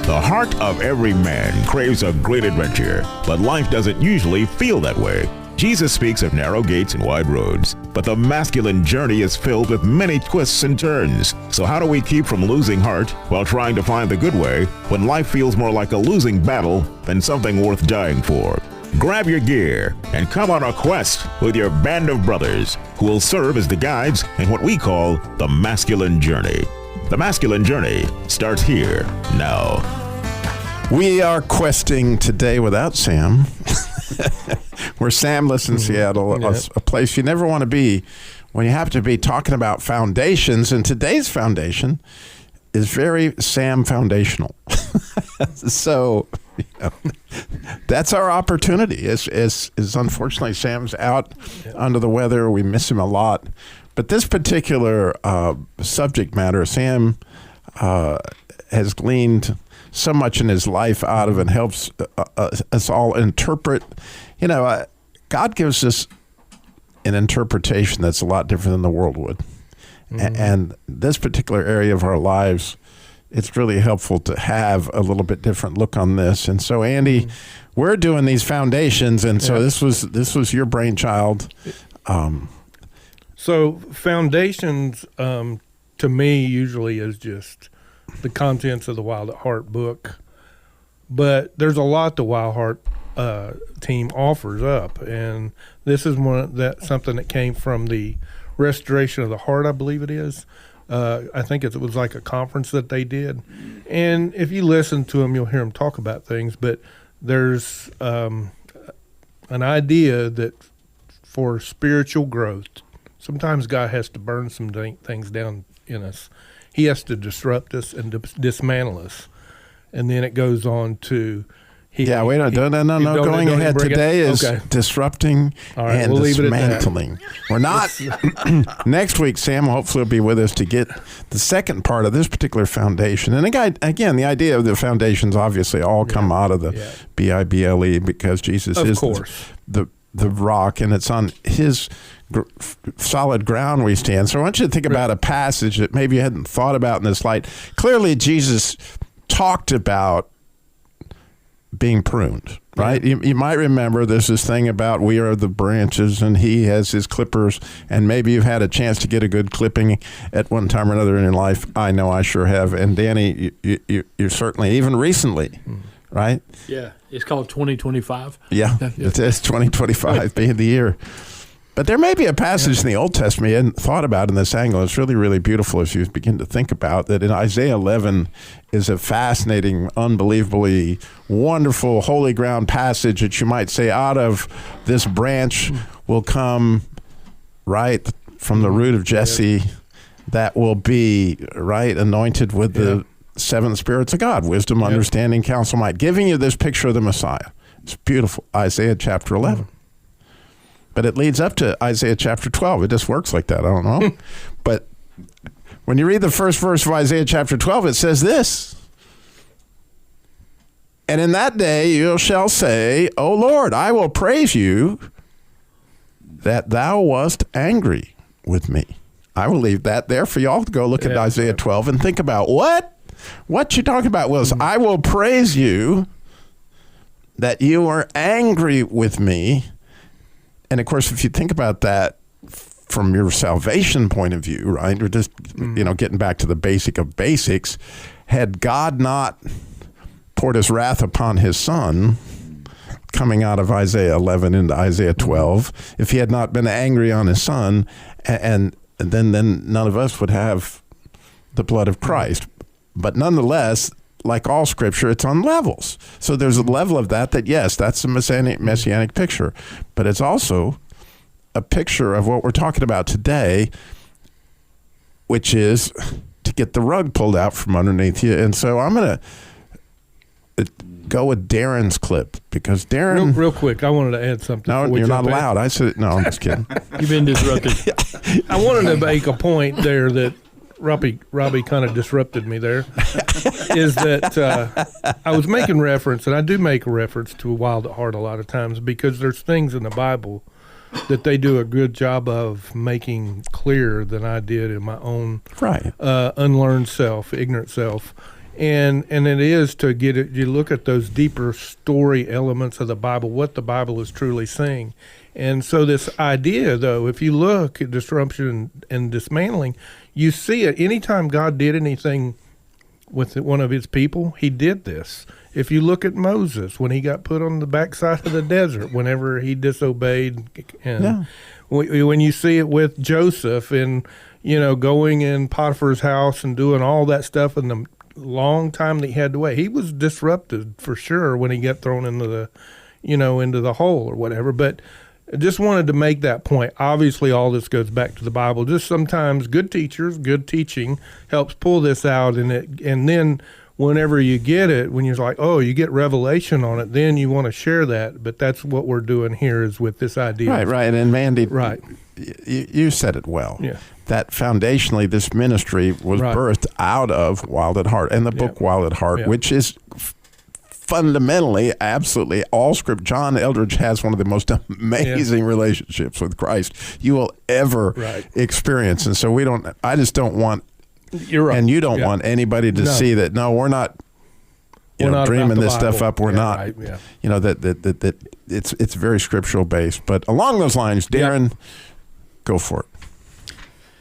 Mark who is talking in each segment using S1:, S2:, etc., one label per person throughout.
S1: The heart of every man craves a great adventure, but life doesn't usually feel that way. Jesus speaks of narrow gates and wide roads, but the masculine journey is filled with many twists and turns. So how do we keep from losing heart while trying to find the good way when life feels more like a losing battle than something worth dying for? Grab your gear and come on a quest with your band of brothers who will serve as the guides in what we call the masculine journey. The masculine journey starts here now.
S2: We are questing today without Sam. We're Samless in Seattle, a place you never want to be when you have to be talking about foundations. And today's foundation is very Sam foundational. So, that's our opportunity. Is unfortunately Sam's out under the weather. We miss him a lot. But this particular subject matter, Sam has gleaned so much in his life out of and helps us all interpret. God gives us an interpretation that's a lot different than the world would. And this particular area of our lives, it's really helpful to have a little bit different look on this. And so, Andy, we're doing these foundations, and so this was your brainchild.
S3: So foundations, to me, usually is just the contents of the Wild at Heart book. But there's a lot the Wild Heart team offers up, and this is something that came from the Restoration of the Heart, I believe it is. I think it was like a conference that they did. And if you listen to them, you'll hear them talk about things. But there's an idea that for spiritual growth, sometimes God has to burn some things down in us. He has to disrupt us and dismantle us. And then it goes on to...
S2: No. Going ahead today is disrupting and dismantling. We're not. Next week, Sam hopefully will be with us to get the second part of this particular foundation. And again, the idea of the foundations obviously all come out of the Bible, because Jesus is the rock, and it's on his solid ground we stand. So I want you to think about a passage that maybe you hadn't thought about in this light. Clearly, Jesus talked about being pruned, right? You might remember there's this thing about we are the branches and he has his clippers, and maybe you've had a chance to get a good clipping at one time or another in your life. I know I sure have. And Danny, you're certainly, even recently, right?
S4: Yeah, it's called 2025.
S2: Yeah, it is 2025 being the year. But there may be a passage in the Old Testament you hadn't thought about in this angle. It's really, really beautiful as you begin to think about that. In Isaiah 11 is a fascinating, unbelievably wonderful, holy ground passage that you might say out of this branch will come, right, from the root of Jesse, that will be, right, anointed with the seven spirits of God, wisdom, understanding, counsel, might, giving you this picture of the Messiah. It's beautiful. Isaiah chapter 11. But it leads up to Isaiah chapter 12. It just works like that. I don't know. But when you read the first verse of Isaiah chapter 12, it says this. And in that day you shall say, O Lord, I will praise you that thou wast angry with me. I will leave that there for y'all to go look at Isaiah 12 and think about what you talking about, Willis. I will praise you that you were angry with me. And of course, if you think about that from your salvation point of view, right, or just, getting back to the basic of basics, had God not poured his wrath upon his son, coming out of Isaiah 11 into Isaiah 12, if he had not been angry on his son, and then none of us would have the blood of Christ. But nonetheless, like all scripture, it's on levels. So there's a level of that yes, that's a messianic picture. But it's also a picture of what we're talking about today, which is to get the rug pulled out from underneath you. And so I'm going to go with Darren's clip, because Darren...
S3: Real quick, I wanted to add something.
S2: No, you're not allowed. I said, no, I'm just kidding.
S4: You've been disrupted.
S3: I wanted to make a point there that Robbie kind of disrupted me there, is that I was making reference, and I do make a reference to Wild at Heart a lot of times, because there's things in the Bible that they do a good job of making clearer than I did in my own unlearned self, ignorant self. And it is to get it. You look at those deeper story elements of the Bible, what the Bible is truly saying. And so this idea, though, if you look at disruption and dismantling, you see it anytime God did anything with one of his people, he did this. If you look at Moses, when he got put on the backside of the desert, whenever he disobeyed, and when you see it with Joseph and, going in Potiphar's house and doing all that stuff in the long time that he had to wait, he was disrupted for sure when he got thrown into the, into the hole or whatever. But I just wanted to make that point. Obviously, all this goes back to the Bible. Just sometimes good teachers, good teaching helps pull this out, and then whenever you get it, when you're like, oh, you get revelation on it, then you want to share that. But that's what we're doing here is with this idea.
S2: Right. And Mandy,
S3: right,
S2: you said it well.
S3: Yeah.
S2: That foundationally, this ministry was birthed out of Wild at Heart and the book Wild at Heart, which is fundamentally, absolutely, all script. John Eldridge has one of the most amazing relationships with Christ you will ever experience. And so I just don't want,
S3: you're right,
S2: and you don't want anybody to see that, no, we're not, we're not dreaming this stuff up. We're not, that it's very scriptural based. But along those lines, Darren, go for it.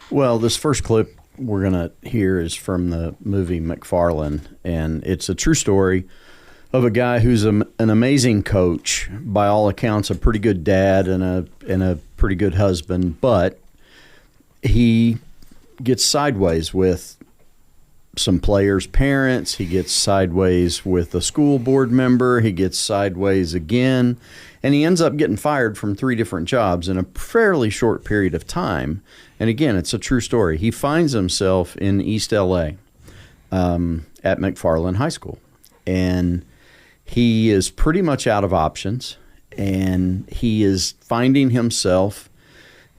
S5: Well, this first clip we're going to hear is from the movie McFarland, and it's a true story of a guy who's an amazing coach, by all accounts, a pretty good dad and a pretty good husband, but he gets sideways with some players' parents. He gets sideways with a school board member. He gets sideways again, and he ends up getting fired from 3 different jobs in a fairly short period of time. And again, it's a true story. He finds himself in East L.A. At McFarland High School, and he is pretty much out of options, and he is finding himself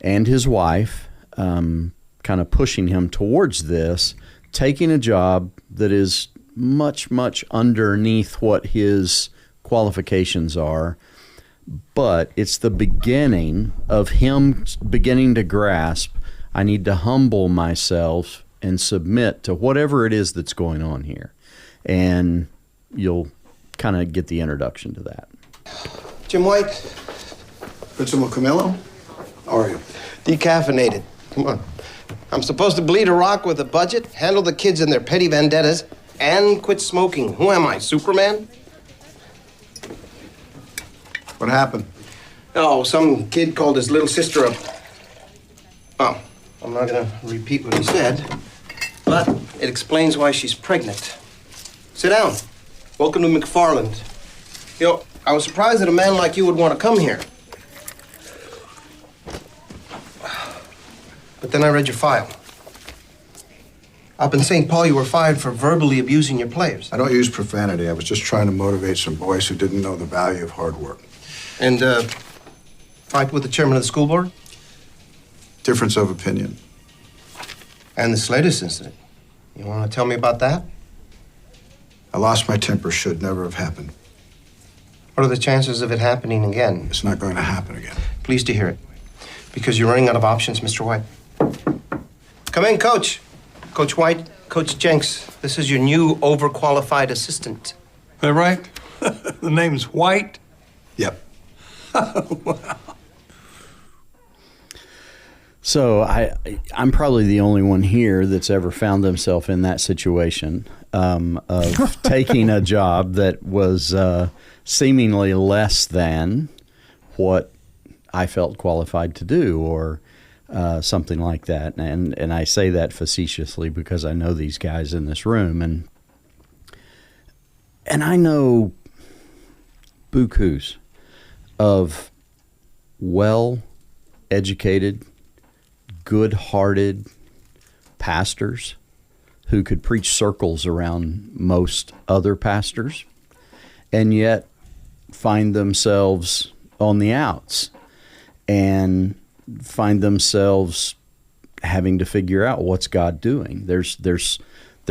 S5: and his wife kind of pushing him towards this, taking a job that is much, much underneath what his qualifications are. But it's the beginning of him beginning to grasp, I need to humble myself and submit to whatever it is that's going on here. And you'll kind of get the introduction to that.
S6: Jim White.
S7: Principal Camillo? How are you?
S6: Decaffeinated. Come on. I'm supposed to bleed a rock with a budget, handle the kids and their petty vendettas, and quit smoking. Who am I, Superman?
S7: What happened?
S6: Oh, some kid called his little sister a... Oh, I'm not going to repeat what he said, but it explains why she's pregnant. Sit down. Welcome to McFarland. I was surprised that a man like you would want to come here. But then I read your file. Up in St. Paul, you were fired for verbally abusing your players.
S7: I don't use profanity. I was just trying to motivate some boys who didn't know the value of hard work.
S6: And, fight with the chairman of the school board?
S7: Difference of opinion.
S6: And this latest incident. You want to tell me about that?
S7: I lost my temper. Should never have happened.
S6: What are the chances of it happening again?
S7: It's not going to happen again.
S6: Pleased to hear it. Because you're running out of options, Mr. White. Come in, Coach. Coach White, Coach Jenks. This is your new overqualified assistant.
S8: That right? The name's White?
S7: Yep.
S8: Wow.
S5: So I'm probably the only one here that's ever found themselves in that situation of taking a job that was seemingly less than what I felt qualified to do, or something like that. And I say that facetiously because I know these guys in this room, and I know bukus of well-educated, good-hearted pastors who could preach circles around most other pastors and yet find themselves on the outs and find themselves having to figure out what's God doing. There's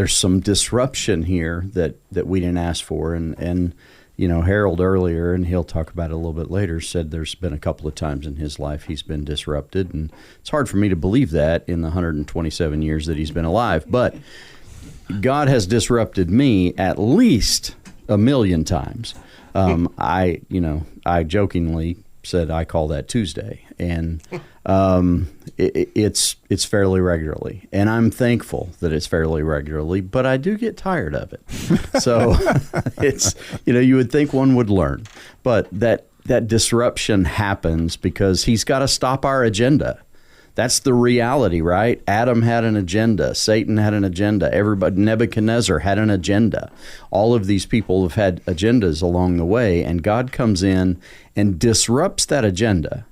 S5: some disruption here that we didn't ask for, and Harold earlier, and he'll talk about it a little bit later, said there's been a couple of times in his life he's been disrupted, and it's hard for me to believe that in the 127 years that he's been alive. But God has disrupted me at least a million times. I jokingly said I call that Tuesday, and it's fairly regularly, and I'm thankful that it's fairly regularly. But I do get tired of it. So it's you would think one would learn, but that disruption happens because he's got to stop our agenda. That's the reality, right? Adam had an agenda. Satan had an agenda. Everybody, Nebuchadnezzar had an agenda. All of these people have had agendas along the way, and God comes in and disrupts that agenda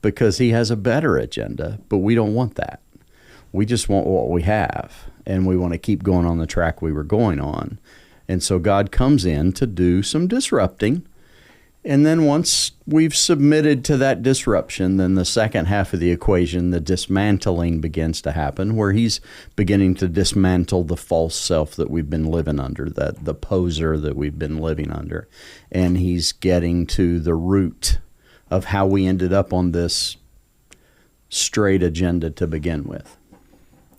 S5: because he has a better agenda, but we don't want that. We just want what we have, and we want to keep going on the track we were going on. And so God comes in to do some disrupting. And then once we've submitted to that disruption, then the second half of the equation, the dismantling, begins to happen, where he's beginning to dismantle the false self that we've been living under, the poser that we've been living under. And he's getting to the root of how we ended up on this straight agenda to begin with.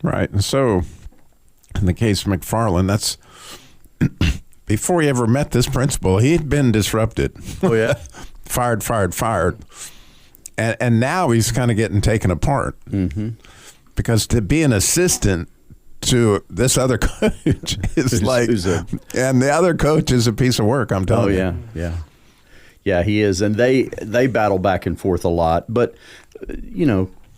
S2: Right. And so in the case of McFarland, that's... Before he ever met this principal, he had been disrupted.
S5: Oh, yeah?
S2: Fired. And now he's kind of getting taken apart.
S5: Mm-hmm.
S2: Because to be an assistant to this other coach is and the other coach is a piece of work, I'm telling you.
S5: Oh, yeah. Yeah, he is. And they battle back and forth a lot. But,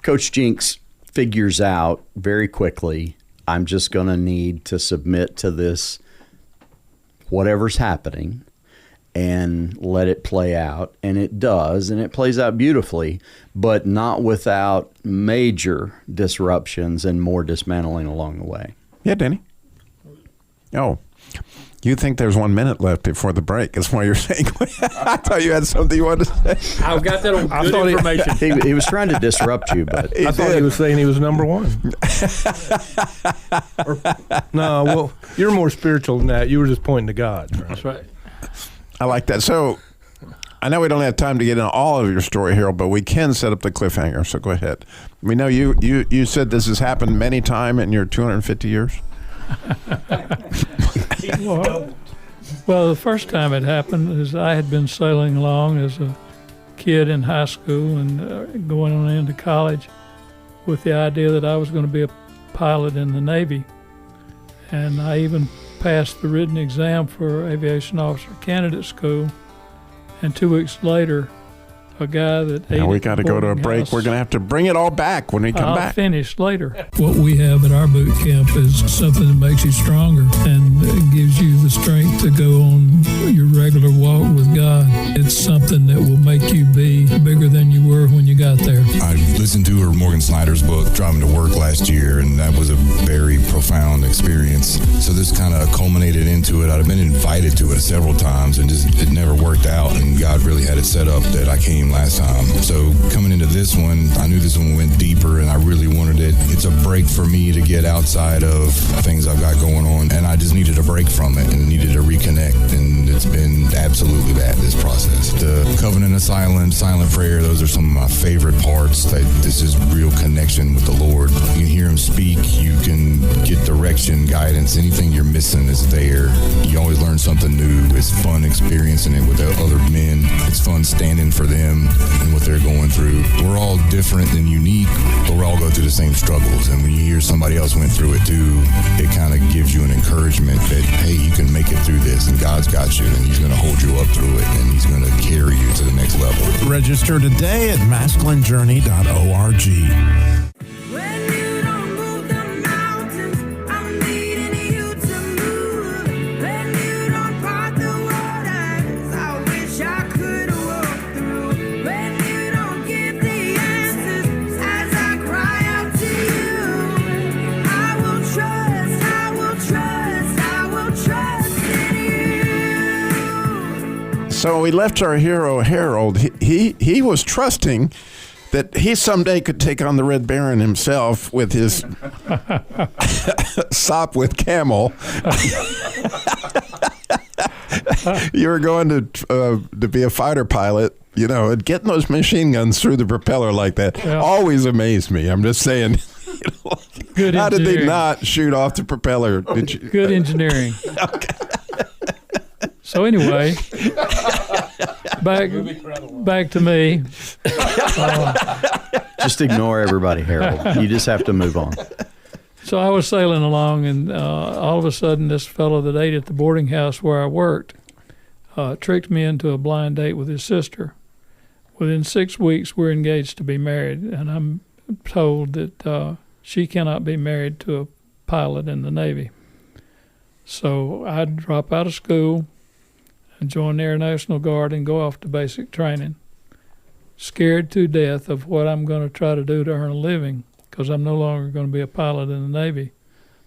S5: Coach Jinks figures out very quickly, I'm just going to need to submit to this whatever's happening and let it play out. And it does, and it plays out beautifully, but not without major disruptions and more dismantling along the way.
S2: Yeah, Danny? Oh, you think there's 1 minute left before the break. That's why you're saying, I thought you had something you wanted to say.
S4: I've got that on good information.
S5: He was trying to disrupt you, but
S3: I thought he was saying he was number one. No, well, you're more spiritual than that. You were just pointing to God.
S4: That's right.
S2: I like that. So I know we don't have time to get into all of your story, Harold, but we can set up the cliffhanger. So go ahead. We know you said this has happened many times in your 250 years.
S9: Well, the first time it happened is I had been sailing along as a kid in high school and going on into college with the idea that I was going to be a pilot in the Navy. And I even passed the written exam for Aviation Officer Candidate School. And 2 weeks later, a guy that
S2: now we got to go to a break. We're going to have to bring it all back when we come back.
S9: I'll finish later. What we have at our boot camp is something that makes you stronger and gives you the strength to go on your regular walk with God. It's something that will make you be bigger than you were when you got there.
S10: I listened to Morgan Snyder's book, Driving to Work, last year, and that was a very profound experience. So this kind of culminated into it. I'd been invited to it several times, and it never worked out, and God really had it set up that I came last time. So coming into this one, I knew this one went deeper and I really wanted it. It's a break for me to get outside of things I've got going on, and I just needed a break from it and needed to reconnect, and it's been absolutely that, this process. The covenant of silent prayer, those are some of my favorite parts. This is real connection with the Lord. You can hear him speak, you can get direction, guidance, anything you're missing is there. You always learn something new. It's fun experiencing it with the other men. It's fun standing for them and what they're going through. We're all different and unique, but we all go through the same struggles. And when you hear somebody else went through it too, it kind of gives you an encouragement that, hey, you can make it through this, and God's got you, and he's going to hold you up through it, and he's going to carry you to the next level.
S2: Register today at masculinejourney.org. So we left our hero Harold. He was trusting that he someday could take on the Red Baron himself with his sop with camel. You were going to be a fighter pilot, and getting those machine guns through the propeller like that always amazed me. I'm just saying.
S9: Good
S2: How did they
S9: engineering.
S2: not shoot off the propeller? Did you?
S9: Good engineering. So anyway, back to me.
S5: Just ignore everybody, Harold. You just have to move on.
S9: So I was sailing along, and all of a sudden, this fellow that ate at the boarding house where I worked tricked me into a blind date with his sister. Within 6 weeks, we're engaged to be married, and I'm told that she cannot be married to a pilot in the Navy. So I'd drop out of school and join the Air National Guard and go off to basic training, scared to death of what I'm going to try to do to earn a living, because I'm no longer going to be a pilot in the Navy.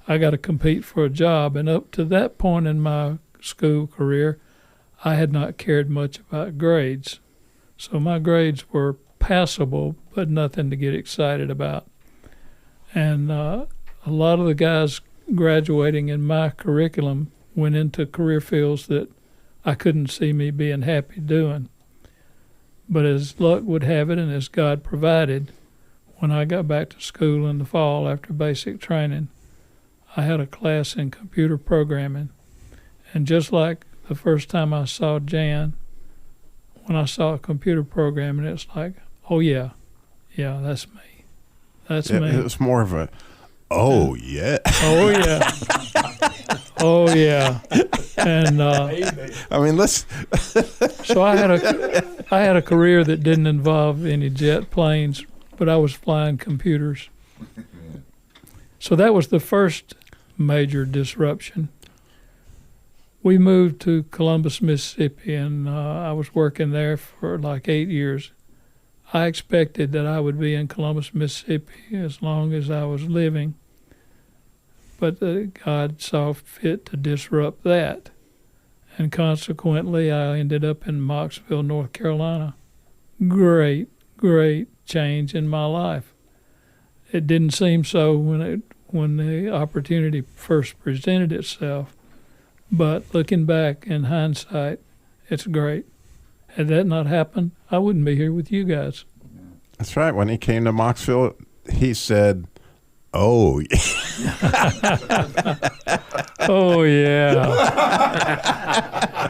S9: I got to compete for a job, and up to that point in my school career, I had not cared much about grades. So my grades were passable, but nothing to get excited about. And a lot of the guys graduating in my curriculum went into career fields that I couldn't see me being happy doing. But as luck would have it, and as God provided, when I got back to school in the fall after basic training, I had a class in computer programming. And just like the first time I saw Jan, when I saw computer programming, it's like, oh, yeah, that's me. That's me.
S2: It was more of a, oh, yeah.
S9: Oh, yeah. Oh, yeah. And
S2: I mean, let's.
S9: so I had a career that didn't involve any jet planes, but I was flying computers. So that was the first major disruption. We moved to Columbus, Mississippi, and I was working there for like 8 years. I expected that I would be in Columbus, Mississippi as long as I was living, but God saw fit to disrupt that. And consequently, I ended up in Mocksville, North Carolina. Great change in my life. It didn't seem so when the opportunity first presented itself, but looking back in hindsight, it's great. Had that not happened, I wouldn't be here with you guys.
S2: That's right. When he came to Mocksville, he said, oh,
S9: oh, yeah.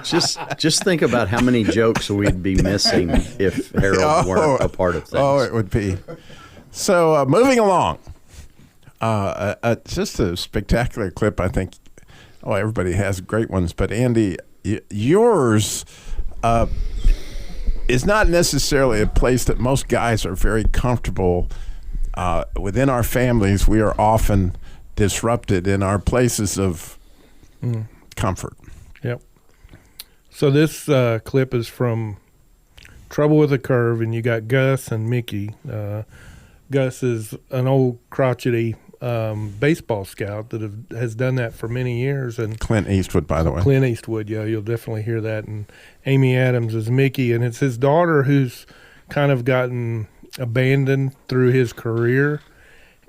S5: Just think about how many jokes we'd be missing if Harold weren't a part of things.
S2: Oh, it would be. So moving along, just a spectacular clip, I think. Oh, everybody has great ones, but Andy, yours is not necessarily a place that most guys are very comfortable. Within our families, we are often disrupted in our places of comfort.
S3: Yep. So this clip is from Trouble with a Curve, and you got Gus and Mickey. Gus is an old crotchety baseball scout that has done that for many years. And
S2: Clint Eastwood, by the way.
S3: Clint Eastwood, yeah, you'll definitely hear that. And Amy Adams is Mickey, and it's his daughter who's kind of gotten abandoned through his career.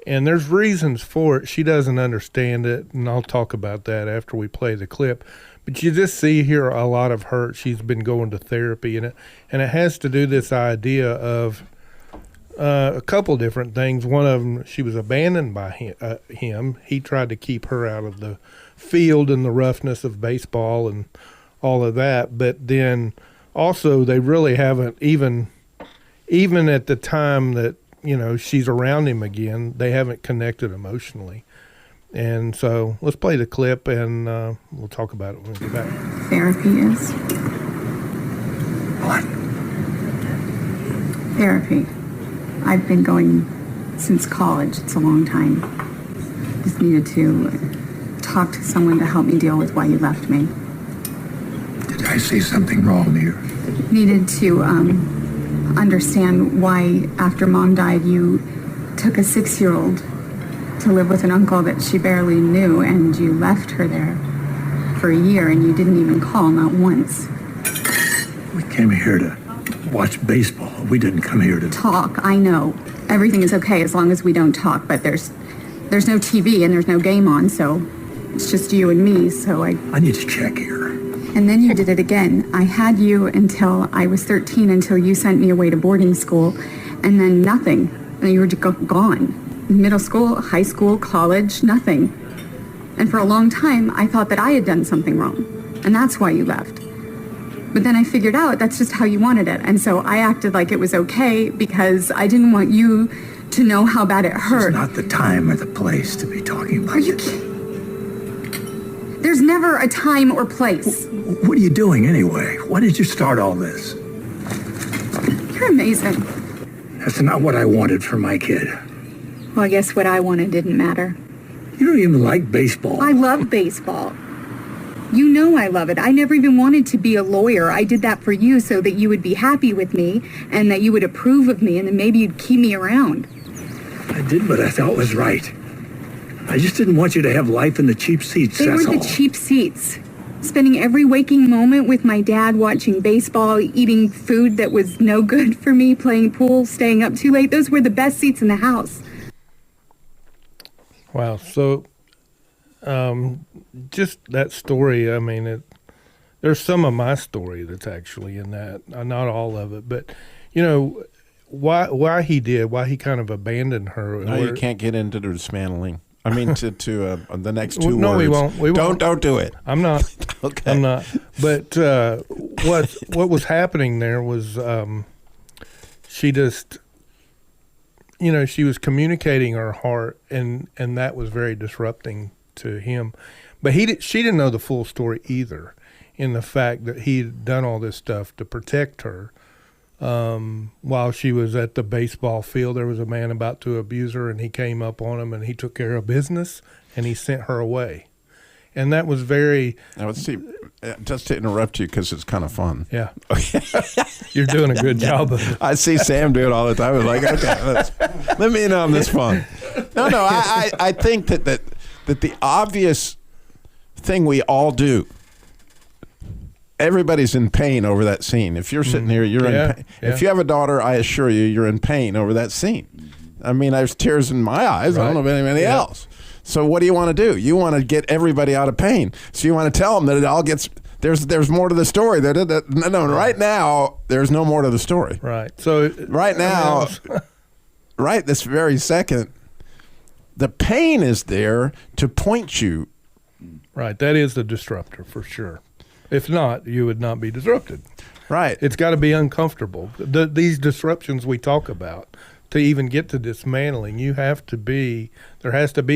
S3: And there's reasons for it. She doesn't understand it, and I'll talk about that after we play the clip. But you just see here a lot of hurt. She's been going to therapy, and it has to do this idea of a couple different things. One of them, she was abandoned by him. He tried to keep her out of the field and the roughness of baseball and all of that. But then also they really haven't, even at the time that, she's around him again, they haven't connected emotionally. And so let's play the clip, and we'll talk about it when we get back.
S11: Therapy is?
S7: What?
S11: Therapy. I've been going since college. It's a long time. Just needed to talk to someone to help me deal with why you left me.
S7: Did I say something wrong here?
S11: Needed to understand why, after Mom died, you took a 6-year-old to live with an uncle that she barely knew, and you left her there for a year, and you didn't even call, not once.
S7: We came here to watch baseball. We didn't come here to
S11: talk. I know everything is okay as long as we don't talk, but there's no TV and there's no game on, so it's just you and me. So I
S7: need to check here.
S11: And then you did it again. I had you until I was 13, until you sent me away to boarding school, and then nothing. And you were just gone. middle school, high school, college, nothing. And for a long time, I thought that I had done something wrong, and that's why you left. But then I figured out that's just how you wanted it, and so I acted like it was okay because I didn't want you to know how bad it hurt.
S8: It's not the time or the place to be talking about
S11: Are you
S8: this.
S11: kidding? There's never a time or place.
S8: What are you doing anyway? Why did you start all this?
S11: You're amazing.
S8: That's not what I wanted for my kid.
S11: Well, I guess what I wanted didn't matter.
S8: You don't even like baseball.
S11: I love baseball. You know I love it. I never even wanted to be a lawyer. I did that for you so that you would be happy with me and that you would approve of me and then maybe you'd keep me around.
S8: I did what I thought was right. I just didn't want you to have life in the cheap seats,
S11: They
S8: that's
S11: were
S8: all.
S11: the cheap seats. Spending every waking moment with my dad watching baseball, eating food that was no good for me, playing pool, staying up too late. Those were the best seats in the house.
S3: Wow. So, just that story, I mean, there's some of my story that's actually in that, not all of it, but, you know, why he kind of abandoned her.
S2: No, you can't get into the dismantling. I mean, to the next two
S3: no,
S2: words.
S3: we won't. We won't.
S2: Don't do it.
S3: I'm not.
S2: Okay.
S3: I'm not. But what was happening there was she just, you know, she was communicating her heart, and that was very disrupting to him. But she didn't know the full story either, in the fact that he had done all this stuff to protect her. While she was at the baseball field, there was a man about to abuse her, and he came up on him, and he took care of business, and he sent her away. And that was very...
S2: Now, let's see, just to interrupt you because it's kind of fun.
S3: Yeah. You're doing a good job of it.
S2: I see Sam do it all the time. I was like, okay, let me in on this fun. No, I think that the obvious thing we all do, everybody's in pain over that scene. If you're sitting here, you're in pain. Yeah. If you have a daughter, I assure you, you're in pain over that scene. I mean, there's tears in my eyes. Right. I don't know about anybody else. So what do you want to do? You want to get everybody out of pain. So you want to tell them that it all gets, there's more to the story. No, right now, there's no more to the story.
S3: Right. So
S2: right now, right this very second, the pain is there to point you.
S3: Right. That is the disruptor for sure. If not, you would not be disrupted.
S2: Right.
S3: It's got to be uncomfortable. These disruptions we talk about, to even get to dismantling, there has to be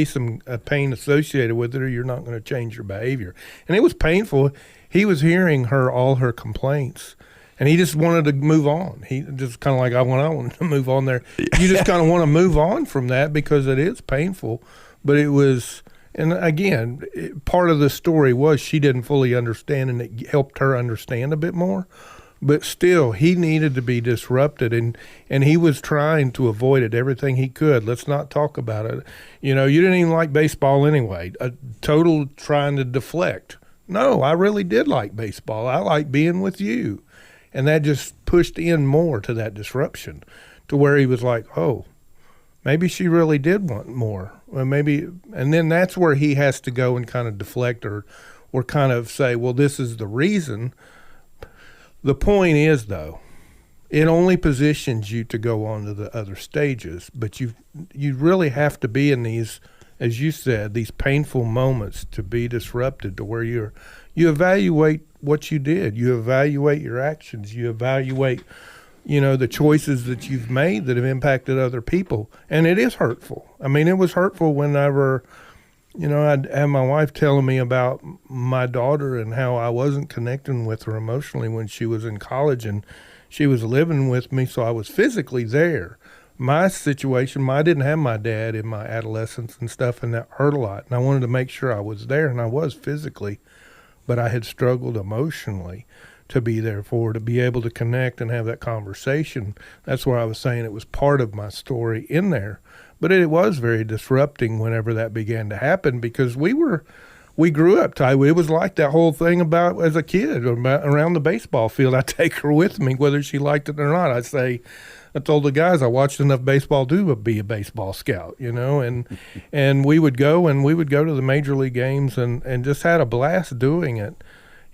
S3: some pain associated with it, or you're not going to change your behavior. And it was painful. He was hearing all her complaints, and he just wanted to move on. He just kind of like, I wanted to move on there. You just kind of want to move on from that because it is painful. But it was, and again, part of the story was she didn't fully understand, and it helped her understand a bit more. But still, he needed to be disrupted, and he was trying to avoid it everything he could. Let's not talk about it. You know, you didn't even like baseball anyway. A total trying to deflect. No, I really did like baseball. I like being with you. And that just pushed in more to that disruption, to where he was like, oh, maybe she really did want more. Or maybe, and then that's where he has to go and kind of deflect or kind of say, well, this is the reason. The point is, though, it only positions you to go on to the other stages, but you really have to be in these, as you said, these painful moments to be disrupted, to where you evaluate what you did, you evaluate your actions, you evaluate, the choices that you've made that have impacted other people, and it is hurtful. I mean, it was hurtful whenever, I'd have my wife telling me about my daughter and how I wasn't connecting with her emotionally when she was in college, and she was living with me, so I was physically there. My situation, I didn't have my dad in my adolescence and stuff, and that hurt a lot. And I wanted to make sure I was there, and I was physically, but I had struggled emotionally to be there for her, to be able to connect and have that conversation. That's where I was saying it was part of my story in there. But it was very disrupting whenever that began to happen, because we grew up, Ty. It was like that whole thing about as a kid around the baseball field. I take her with me, whether she liked it or not. I told the guys I watched enough baseball to be a baseball scout, and we would go to the major league games and just had a blast doing it.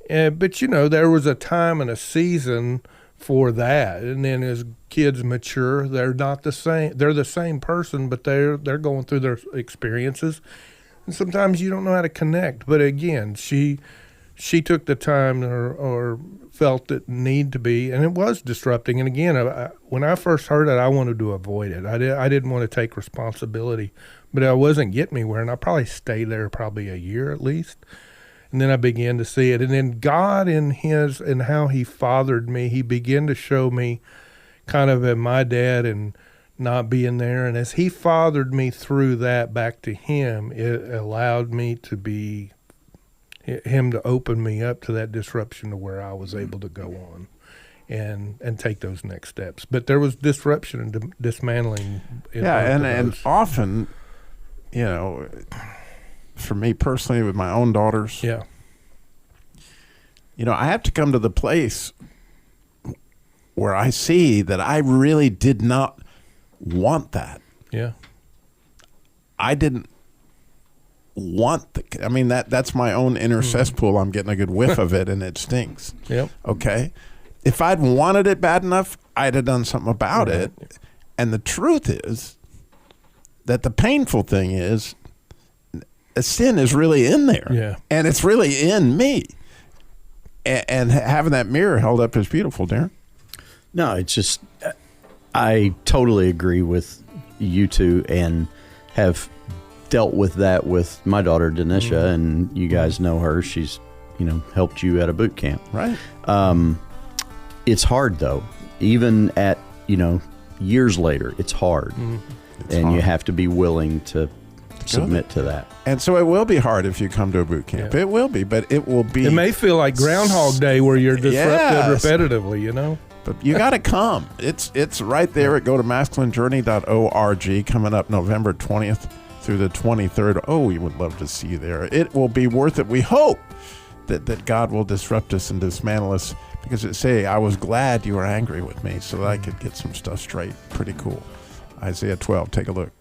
S3: But there was a time and a season for that. And then as kids mature, they're not the same. They're the same person, but they're going through their experiences. And sometimes you don't know how to connect. But again, she took the time or felt it need to be, and it was disrupting. And again, when I first heard it, I wanted to avoid it. I didn't want to take responsibility, but I wasn't getting anywhere. And I probably stayed there probably a year at least. And then I began to see it. And then God and how he fathered me, he began to show me kind of at my dad and not being there. And as he fathered me through that back to him, it allowed me to be, him to open me up to that disruption to where I was able to go on and take those next steps. But there was disruption and dismantling.
S2: And often, for me personally, with my own daughters, I have to come to the place where I see that I really did not want that.
S3: Yeah.
S2: I didn't want that's my own inner cesspool. I'm getting a good whiff of it, and it stinks.
S3: Yep.
S2: Okay. If I'd wanted it bad enough, I'd have done something about it. And the truth is that the painful thing is, a sin is really in there.
S3: Yeah.
S2: And it's really in me. And having that mirror held up is beautiful, Darren.
S5: No, it's just, I totally agree with you two, and have dealt with that with my daughter, Denisha, and you guys know her. She's, helped you at a boot camp.
S2: Right.
S5: It's hard, though. Even at, years later, it's hard. You have to be willing to submit to that.
S2: And so it will be hard if you come to a boot camp. Yeah. It will be, but it will be.
S3: It may feel like Groundhog Day where you're disrupted repetitively,
S2: But you got to come. It's right there at gotomasculinejourney.org, coming up November 20th through the 23rd. Oh, we would love to see you there. It will be worth it. We hope that God will disrupt us and dismantle us, because I was glad you were angry with me so that I could get some stuff straight. Pretty cool. Isaiah 12, take a look.